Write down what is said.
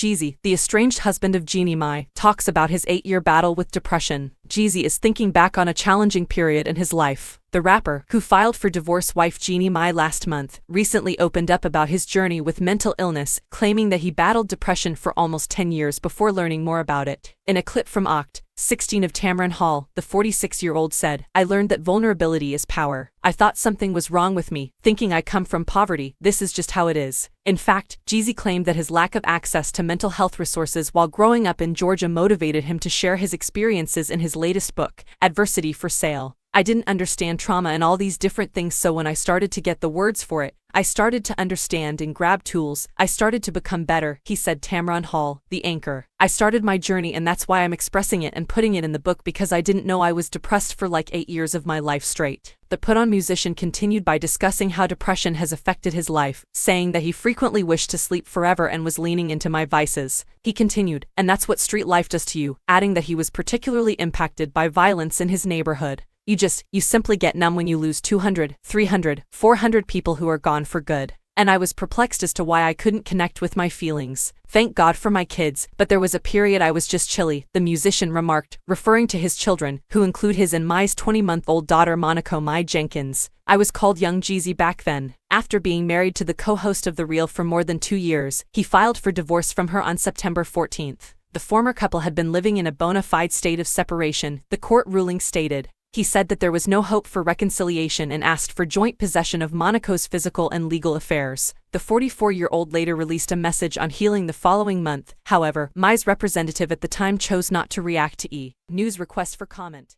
Jeezy, the estranged husband of Jeannie Mai, talks about his 8-year battle with depression. Jeezy is thinking back on a challenging period in his life. The rapper, who filed for divorce wife Jeannie Mai last month, recently opened up about his journey with mental illness, claiming that he battled depression for almost 10 years before learning more about it. In a clip from Oct. 16 of Tamron Hall, the 46-year-old said, "I learned that vulnerability is power. I thought something was wrong with me, thinking I come from poverty. This is just how it is." In fact, Jeezy claimed that his lack of access to mental health resources while growing up in Georgia motivated him to share his experiences in his latest book, Adversity for Sale. "I didn't understand trauma and all these different things, so when I started to get the words for it, I started to understand and grab tools. I started to become better," he said. Tamron Hall, the anchor. "I started my journey, and that's why I'm expressing it and putting it in the book, because I didn't know I was depressed for like 8 years of my life straight." The put-on musician continued by discussing how depression has affected his life, saying that he frequently wished to sleep forever and was leaning into my vices. He continued, "And that's what street life does to you," adding that he was particularly impacted by violence in his neighborhood. You simply get numb when you lose 200, 300, 400 people who are gone for good. And I was perplexed as to why I couldn't connect with my feelings. Thank God for my kids, but there was a period I was just chilly," the musician remarked, referring to his children, who include his and Mai's 20-month-old daughter Monaco Mai Jenkins. "I was called Young Jeezy back then." After being married to the co-host of The Real for more than 2 years, he filed for divorce from her on September 14th. The former couple had been living in a bona fide state of separation, the court ruling stated. He said that there was no hope for reconciliation and asked for joint possession of Monaco's physical and legal affairs. The 44-year-old later released a message on healing the following month. However, Mai's representative at the time chose not to react to E! News request for comment.